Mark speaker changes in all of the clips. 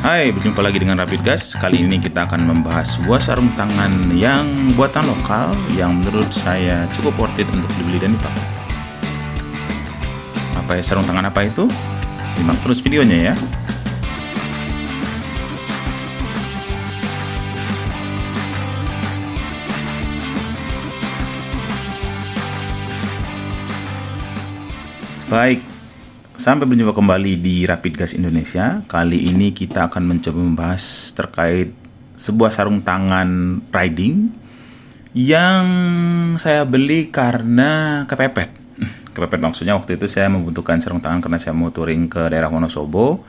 Speaker 1: Hai, berjumpa lagi dengan Rapid Gas. Kali ini kita akan membahas sebuah sarung tangan yang buatan lokal yang menurut saya cukup worth it untuk dibeli dan dipakai. Apa ya, sarung tangan apa itu? Simak terus videonya ya. Baik, sampai berjumpa kembali di Rapid Gas Indonesia. Kali ini kita akan mencoba membahas terkait sebuah sarung tangan riding yang saya beli karena kepepet. Kepepet maksudnya waktu itu saya membutuhkan sarung tangan karena saya mau touring ke daerah Wonosobo.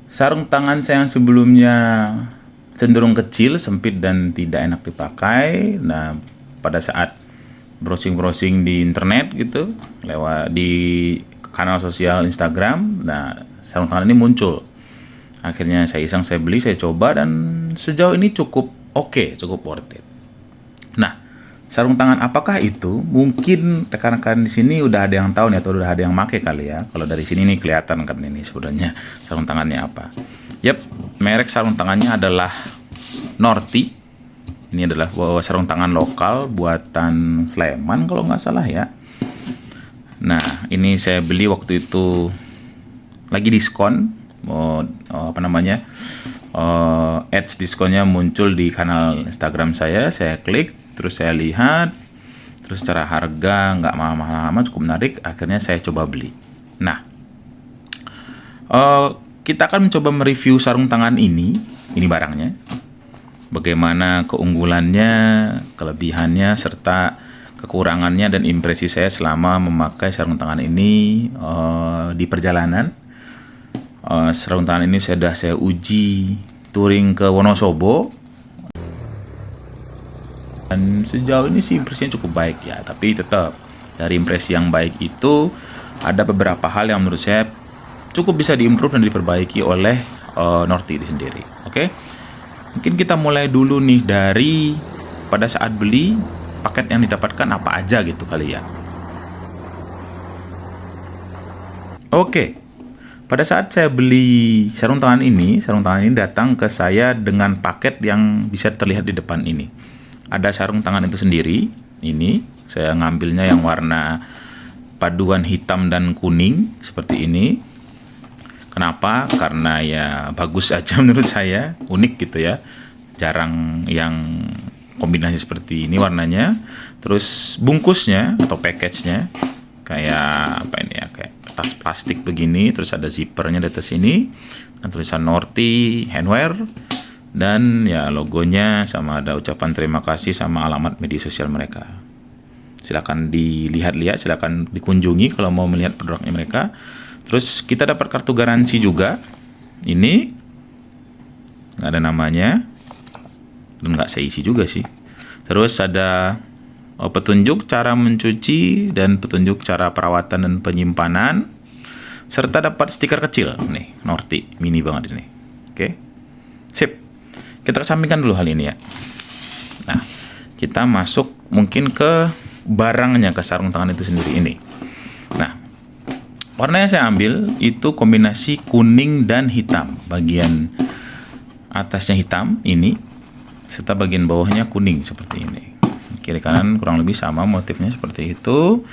Speaker 1: Sarung tangan saya yang sebelumnya cenderung kecil, sempit dan tidak enak dipakai. Nah, pada saat browsing di internet gitu, lewat di kanal sosial Instagram, nah sarung tangan ini muncul. Akhirnya saya iseng, saya beli, saya coba, dan sejauh ini cukup oke, cukup worth it. Nah, sarung tangan apakah itu? Mungkin rekan-rekan di sini udah ada yang tahu nih, atau udah ada yang make kali ya. Kalau dari sini nih kelihatan kan ini sebenarnya sarung tangannya apa. Yap, merek sarung tangannya adalah Norti. Ini adalah sarung tangan lokal buatan Sleman kalau nggak salah ya. Nah, ini saya beli waktu itu lagi diskon. Ads diskonnya muncul di kanal Instagram saya klik, terus saya lihat, terus secara harga nggak mahal-mahal amat, cukup menarik. Akhirnya saya coba beli. Nah, kita akan mencoba mereview sarung tangan ini barangnya. Bagaimana keunggulannya, kelebihannya, serta kekurangannya dan impresi saya selama memakai sarung tangan ini di perjalanan. Sarung tangan ini sudah saya uji touring ke Wonosobo, dan sejauh ini sih impresinya cukup baik ya. Tapi tetap dari impresi yang baik itu ada beberapa hal yang menurut saya cukup bisa diimprove dan diperbaiki oleh Norti itu sendiri. Oke? Mungkin kita mulai dulu nih dari pada saat beli, paket yang didapatkan apa aja gitu kali ya. Oke, pada saat saya beli sarung tangan ini datang ke saya dengan paket yang bisa terlihat di depan ini. Ada sarung tangan itu sendiri, ini saya ngambilnya yang warna paduan hitam dan kuning seperti ini. Kenapa? Karena ya bagus aja menurut saya, unik gitu ya. Jarang yang kombinasi seperti ini warnanya. Terus bungkusnya atau package-nya kayak apa ini ya, kayak tas plastik begini, terus ada zippernya di atas ini, dan tulisan Norti Handwear, dan ya logonya, sama ada ucapan terima kasih sama alamat media sosial mereka. Silakan dilihat-lihat, silakan dikunjungi kalau mau melihat produknya mereka. Terus kita dapat kartu garansi juga. Ini nggak ada namanya dan nggak saya isi juga sih. Terus ada petunjuk cara mencuci dan petunjuk cara perawatan dan penyimpanan, serta dapat stiker kecil nih, Norti, mini banget ini. Oke, sip. Kita kesampingkan dulu hal ini ya. Nah, kita masuk mungkin ke barangnya, ke sarung tangan itu sendiri ini. Nah, warna yang saya ambil itu kombinasi kuning dan hitam. Bagian atasnya hitam ini, serta bagian bawahnya kuning seperti ini. Kiri kanan kurang lebih sama motifnya seperti itu.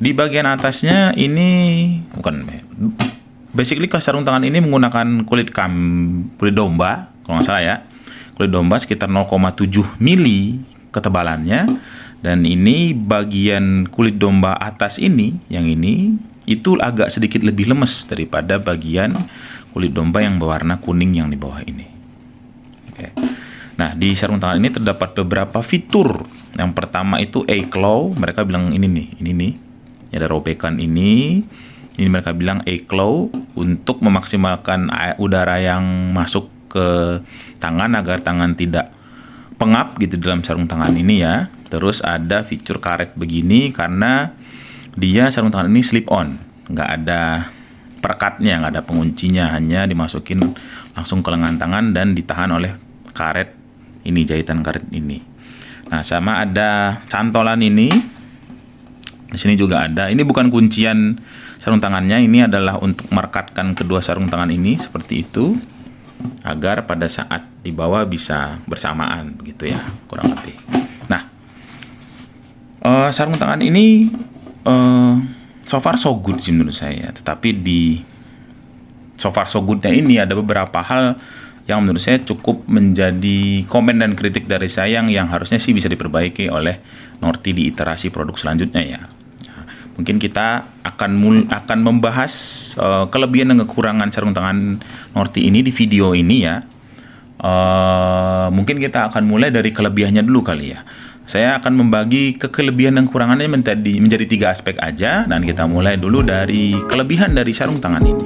Speaker 1: Di bagian atasnya ini basically sarung tangan ini menggunakan kulit domba kalau nggak salah ya. Kulit domba sekitar 0,7 mili ketebalannya. Dan ini bagian kulit domba atas ini, yang ini itu agak sedikit lebih lemes daripada bagian kulit domba yang berwarna kuning yang di bawah ini. Oke. Nah, di sarung tangan ini terdapat beberapa fitur. Yang pertama itu A-claw, mereka bilang ini nih, ada robekan ini mereka bilang A-claw untuk memaksimalkan udara yang masuk ke tangan agar tangan tidak pengap gitu dalam sarung tangan ini ya. Terus ada fitur karet begini karena dia sarung tangan ini slip on, nggak ada perekatnya, nggak ada penguncinya, hanya dimasukin langsung ke lengan tangan dan ditahan oleh karet ini, jahitan karet ini. Nah, sama ada cantolan ini. Di sini juga ada. Ini bukan kuncian sarung tangannya, ini adalah untuk merekatkan kedua sarung tangan ini seperti itu. agar pada saat dibawa bisa bersamaan begitu ya, kurang lebih. Nah, sarung tangan ini so far so good sih menurut saya, tetapi di so far so goodnya ini ada beberapa hal yang menurut saya cukup menjadi komen dan kritik dari saya yang harusnya sih bisa diperbaiki oleh Norti di iterasi produk selanjutnya ya. Mungkin kita akan membahas kelebihan dan kekurangan sarung tangan Norti ini di video ini ya. Mungkin kita akan mulai dari kelebihannya dulu kali ya. Saya akan membagi kelebihan dan kekurangannya menjadi 3 aspek aja, dan kita mulai dulu dari kelebihan dari sarung tangan ini.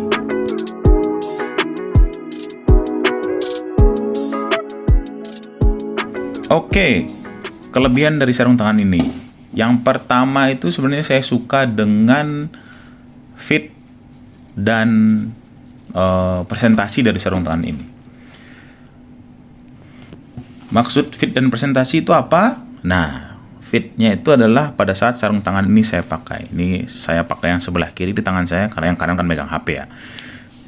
Speaker 1: Oke, kelebihan dari sarung tangan ini. Yang pertama itu sebenarnya saya suka dengan fit dan presentasi dari sarung tangan ini. Maksud fit dan presentasi itu apa? Nah, fitnya itu adalah pada saat sarung tangan ini saya pakai. Ini saya pakai yang sebelah kiri di tangan saya, karena yang kanan kan megang HP ya.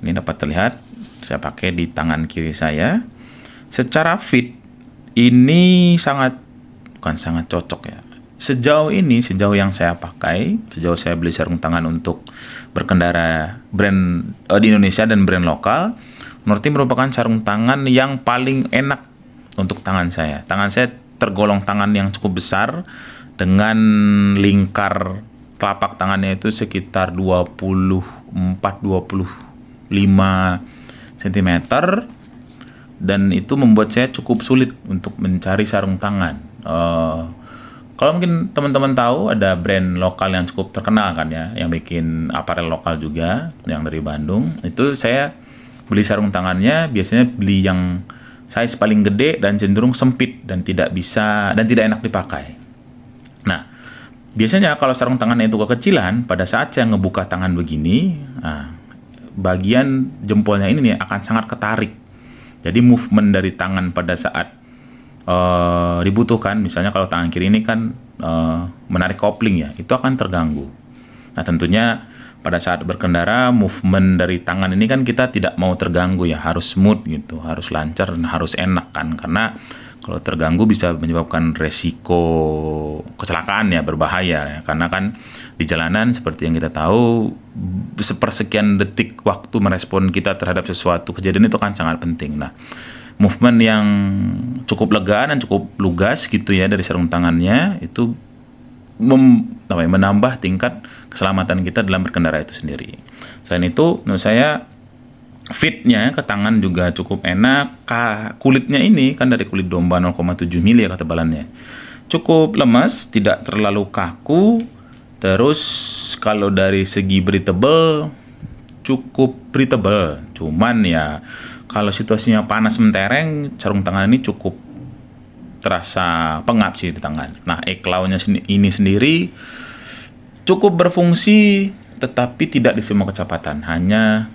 Speaker 1: Ini dapat terlihat, saya pakai di tangan kiri saya. Secara fit, ini bukan sangat cocok ya. Sejauh yang saya pakai, sejauh saya beli sarung tangan untuk berkendara brand di Indonesia dan brand lokal, Norti merupakan sarung tangan yang paling enak untuk tangan saya. Tangan saya tergolong tangan yang cukup besar, dengan lingkar telapak tangannya itu sekitar 24-25 cm, dan itu membuat saya cukup sulit untuk mencari sarung tangan. Kalau mungkin teman-teman tahu, ada brand lokal yang cukup terkenal kan ya, yang bikin aparel lokal juga, yang dari Bandung. Itu saya beli sarung tangannya, biasanya beli yang size paling gede dan cenderung sempit dan tidak enak dipakai. Nah, biasanya kalau sarung tangannya itu kekecilan, pada saat saya ngebuka tangan begini, bagian jempolnya ini nih akan sangat ketarik. Jadi movement dari tangan pada saat dibutuhkan, misalnya kalau tangan kiri ini kan menarik kopling ya, itu akan terganggu. Nah, tentunya pada saat berkendara, movement dari tangan ini kan kita tidak mau terganggu ya, harus smooth gitu, harus lancar dan harus enak kan, karena kalau terganggu bisa menyebabkan resiko kecelakaan ya, berbahaya ya, karena kan di jalanan seperti yang kita tahu, sepersekian detik waktu merespon kita terhadap sesuatu kejadian itu kan sangat penting. Nah, movement yang cukup lega dan cukup lugas gitu ya dari sarung tangannya itu menambah tingkat keselamatan kita dalam berkendara itu sendiri. Selain itu, menurut saya fitnya ke tangan juga cukup enak. Kulitnya ini kan dari kulit domba 0,7 mili ya ketebalannya. Cukup lemas, tidak terlalu kaku. Terus kalau dari segi breathable, cukup breathable. Cuman ya kalau situasinya panas mentereng, sarung tangan ini cukup terasa pengap sih di tangan. Nah, e-claw-nya ini sendiri cukup berfungsi, tetapi tidak di semua kecepatan. Hanya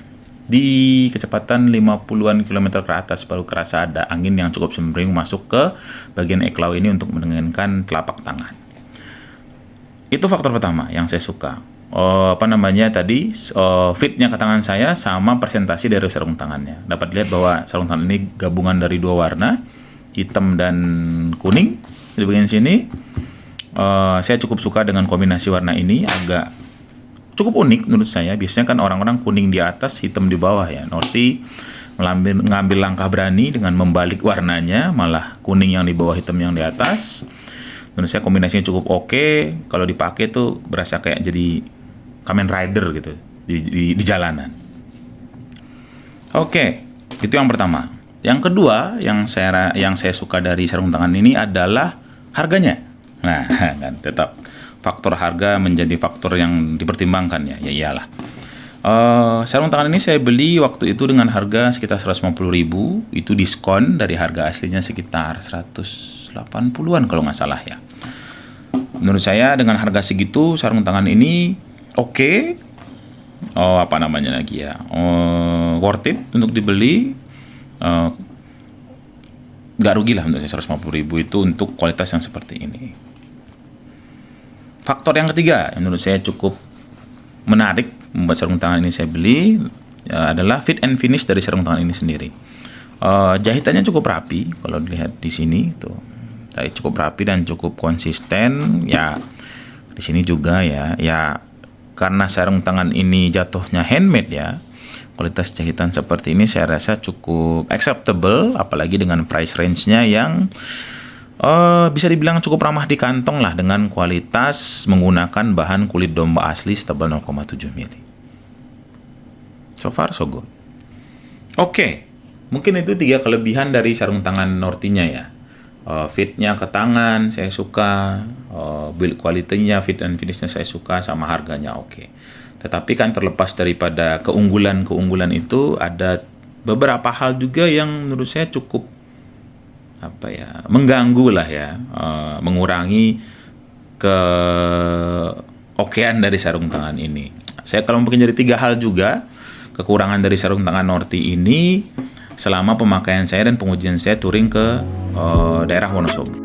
Speaker 1: di kecepatan 50-an km ke atas baru kerasa ada angin yang cukup sembering masuk ke bagian e-claw ini untuk mendinginkan telapak tangan. Itu faktor pertama yang saya suka. Fitnya ke tangan saya sama presentasi dari sarung tangannya. Dapat lihat bahwa sarung tangan ini gabungan dari 2 warna, hitam dan kuning di bagian sini. Saya cukup suka dengan kombinasi warna ini, agak cukup unik menurut saya. Biasanya kan orang-orang kuning di atas, hitam di bawah ya. Norti ngambil langkah berani dengan membalik warnanya, malah kuning yang di bawah, hitam yang di atas. Menurut saya kombinasinya cukup oke. Kalau dipakai tuh berasa kayak jadi Kamen Rider gitu di jalanan. Oke, itu yang pertama. Yang kedua yang saya suka dari sarung tangan ini adalah harganya. Nah, kan tetap faktor harga menjadi faktor yang dipertimbangkan ya. Ya iyalah. Sarung tangan ini saya beli waktu itu dengan harga sekitar 150.000, itu diskon dari harga aslinya sekitar 180-an kalau nggak salah ya. Menurut saya dengan harga segitu sarung tangan ini oke. Worth it untuk dibeli. Nggak rugi lah menurut saya 150.000 itu untuk kualitas yang seperti ini. Faktor yang ketiga yang menurut saya cukup menarik membuat sarung tangan ini saya beli adalah fit and finish dari sarung tangan ini sendiri. Jahitannya cukup rapi kalau dilihat di sini tuh. Cukup rapi dan cukup konsisten ya. Di sini juga ya, karena sarung tangan ini jatuhnya handmade ya. Kualitas jahitan seperti ini saya rasa cukup acceptable, apalagi dengan price range-nya yang bisa dibilang cukup ramah di kantong lah, dengan kualitas menggunakan bahan kulit domba asli setebal 0,7 mili. So far so good. Oke, mungkin itu 3 kelebihan dari sarung tangan Nortinya ya. Fitnya ke tangan saya suka, build quality-nya, fit and finish-nya saya suka, sama harganya oke. Tetapi kan terlepas daripada keunggulan-keunggulan itu, ada beberapa hal juga yang menurut saya cukup mengganggu lah ya, mengurangi keokean dari sarung tangan ini. Saya kalau mungkin jadi 3 hal juga kekurangan dari sarung tangan Norti ini selama pemakaian saya dan pengujian saya touring ke daerah Wonosobo.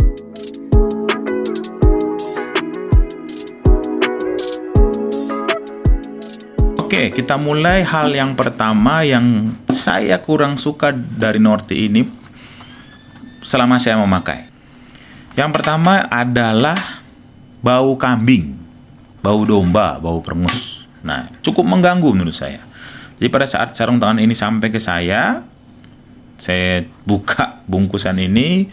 Speaker 1: Oke, kita mulai hal yang pertama yang saya kurang suka dari Norti ini selama saya memakai. Yang pertama adalah bau kambing, bau domba, bau perengus. Nah, cukup mengganggu menurut saya. Jadi pada saat sarung tangan ini sampai ke saya buka bungkusan ini,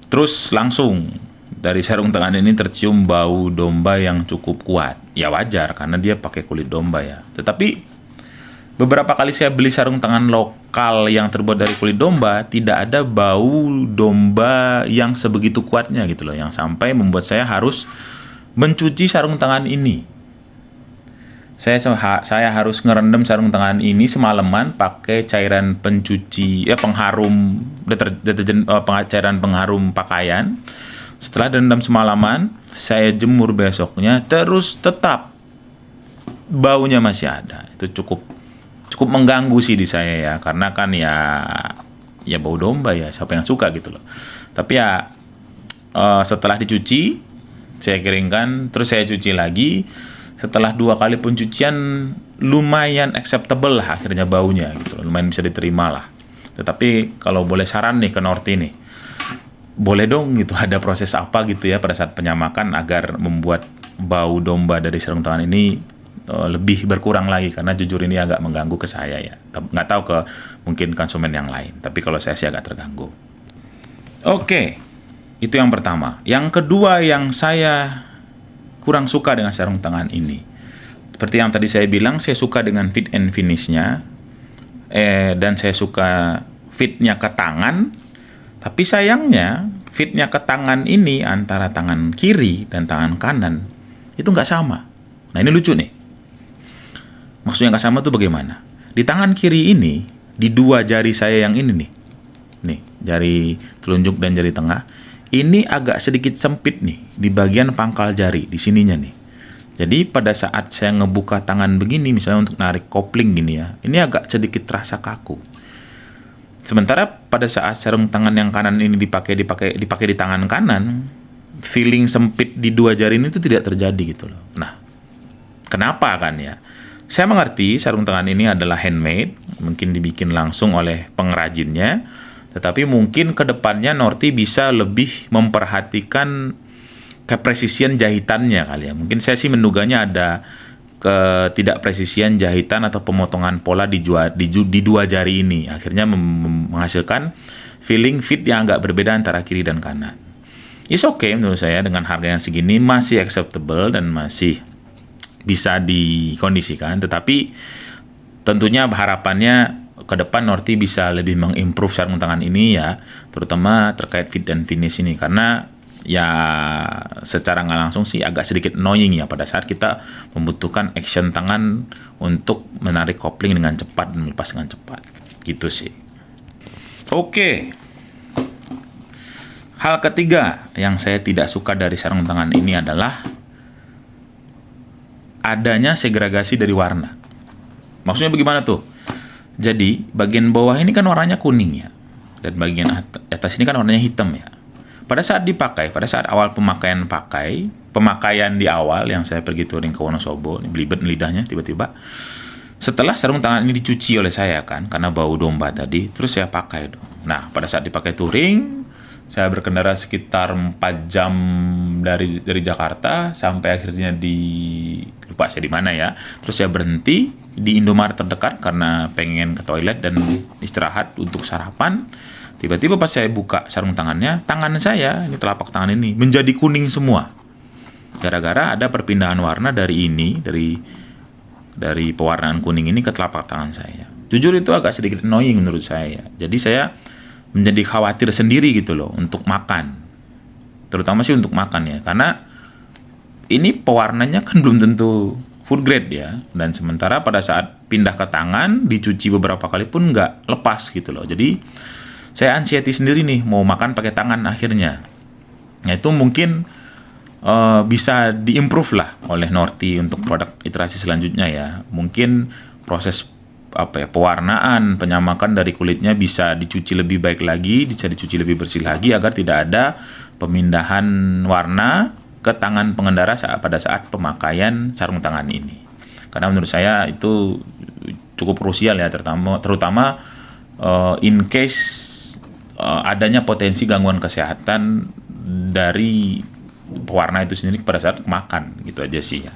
Speaker 1: terus langsung dari sarung tangan ini tercium bau domba yang cukup kuat. Ya wajar, karena dia pakai kulit domba ya. Tetapi beberapa kali saya beli sarung tangan lokal yang terbuat dari kulit domba, tidak ada bau domba yang sebegitu kuatnya gitu loh, yang sampai membuat saya harus mencuci sarung tangan ini. Saya harus ngerendam sarung tangan ini semalaman pakai cairan pencuci pengharum deterjen, cairan pengharum pakaian. Setelah direndam semalaman, saya jemur besoknya, terus tetap baunya masih ada. Itu cukup mengganggu sih di saya ya, karena kan ya bau domba ya, siapa yang suka gitu loh. Tapi ya setelah dicuci, saya keringkan, terus saya cuci lagi. Setelah 2 kali pencucian, lumayan acceptable lah akhirnya baunya gitu loh, lumayan bisa diterima lah. Tetapi kalau boleh saran nih ke Norti nih, boleh dong gitu ada proses apa gitu ya pada saat penyamakan agar membuat bau domba dari sarung tangan ini lebih berkurang lagi, karena jujur ini agak mengganggu ke saya ya. Nggak tahu ke mungkin konsumen yang lain, tapi kalau saya sih agak terganggu. Oke, itu yang pertama. Yang kedua yang saya kurang suka dengan sarung tangan ini, seperti yang tadi saya bilang, saya suka dengan fit and finish-nya, dan saya suka fitnya ke tangan. Tapi sayangnya fitnya ke tangan ini antara tangan kiri dan tangan kanan itu nggak sama. Nah ini lucu nih. Maksudnya nggak sama tuh bagaimana? Di tangan kiri ini, di 2 jari saya yang ini nih, jari telunjuk dan jari tengah, ini agak sedikit sempit nih di bagian pangkal jari di sininya nih. Jadi pada saat saya ngebuka tangan begini, misalnya untuk narik kopling gini ya, ini agak sedikit terasa kaku. Sementara pada saat sarung tangan yang kanan ini dipakai di tangan kanan, feeling sempit di 2 jari ini itu tidak terjadi gitu loh. Nah, kenapa kan ya? Saya mengerti sarung tangan ini adalah handmade, mungkin dibikin langsung oleh pengrajinnya, tetapi mungkin ke depannya Norti bisa lebih memperhatikan kepresisian jahitannya kali ya. Mungkin saya sih menduganya ada ketidakpresisian jahitan atau pemotongan pola di 2 jari ini, akhirnya menghasilkan feeling fit yang agak berbeda antara kiri dan kanan. It's okay menurut saya, dengan harga yang segini masih acceptable dan masih bisa dikondisikan. Tetapi tentunya harapannya ke depan Norti bisa lebih mengimprove sarung tangan ini ya, terutama terkait fit dan finish ini, karena ya secara nggak langsung sih agak sedikit annoying ya pada saat kita membutuhkan action tangan untuk menarik kopling dengan cepat dan melepas dengan cepat gitu sih. Oke, hal ketiga yang saya tidak suka dari sarung tangan ini adalah adanya segregasi dari warna. Maksudnya bagaimana tuh? Jadi bagian bawah ini kan warnanya kuning ya, dan bagian atas ini kan warnanya hitam ya. Pada saat dipakai, pada saat awal pemakaian di awal yang saya pergi touring ke Wonosobo, ini belibet lidahnya tiba-tiba. Setelah sarung tangan ini dicuci oleh saya kan, karena bau domba tadi, terus saya pakai dong. Nah, pada saat dipakai touring, saya berkendara sekitar 4 jam dari Jakarta sampai akhirnya lupa saya di mana ya. Terus saya berhenti di Indomaret terdekat karena pengen ke toilet dan istirahat untuk sarapan. Tiba-tiba pas saya buka sarung tangannya, tangan saya, ini telapak tangan ini menjadi kuning semua. Gara-gara ada perpindahan warna dari pewarnaan kuning ini ke telapak tangan saya. Jujur itu agak sedikit annoying menurut saya. Jadi saya menjadi khawatir sendiri gitu loh untuk makan. Terutama sih untuk makan ya. Karena ini pewarnanya kan belum tentu food grade ya. Dan sementara pada saat pindah ke tangan, dicuci beberapa kali pun nggak lepas gitu loh. Jadi saya anxiety sendiri nih mau makan pakai tangan akhirnya. Nah itu mungkin bisa diimprove lah oleh Norti untuk produk iterasi selanjutnya ya. Mungkin proses pewarnaan, penyamakan dari kulitnya bisa dicuci lebih baik lagi, bisa dicuci lebih bersih lagi agar tidak ada pemindahan warna ke tangan pengendara pada saat pemakaian sarung tangan ini. Karena menurut saya itu cukup krusial ya, terutama in case adanya potensi gangguan kesehatan dari pewarna itu sendiri pada saat makan, gitu aja sih ya.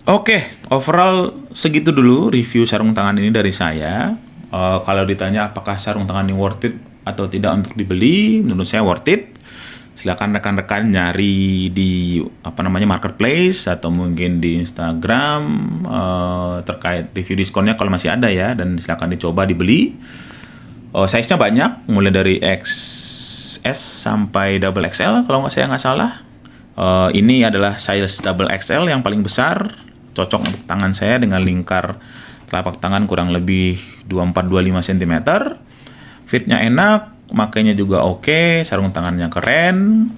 Speaker 1: Oke, overall segitu dulu review sarung tangan ini dari saya. Kalau ditanya apakah sarung tangan ini worth it atau tidak untuk dibeli, menurut saya worth it. Silakan rekan-rekan nyari di marketplace atau mungkin di Instagram terkait review diskonnya kalau masih ada ya, dan silakan dicoba dibeli. Size-nya banyak, mulai dari XS sampai double XL kalau saya nggak salah. Ini adalah size double XL yang paling besar, cocok untuk tangan saya dengan lingkar telapak tangan kurang lebih 24-25 cm. Fitnya enak, makainya juga oke, sarung tangannya keren,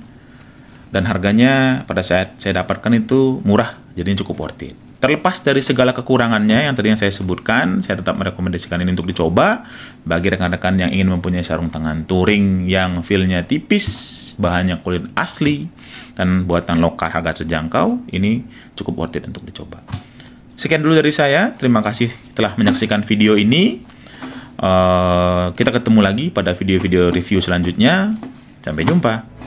Speaker 1: dan harganya pada saat saya dapatkan itu murah, jadi cukup worth it. Terlepas dari segala kekurangannya yang tadi saya sebutkan, saya tetap merekomendasikan ini untuk dicoba bagi rekan-rekan yang ingin mempunyai sarung tangan touring yang feel-nya tipis, bahannya kulit asli, dan buatan lokal harga terjangkau. Ini cukup worth it untuk dicoba. Sekian dulu dari saya, terima kasih telah menyaksikan video ini. Kita ketemu lagi pada video-video review selanjutnya. Sampai jumpa.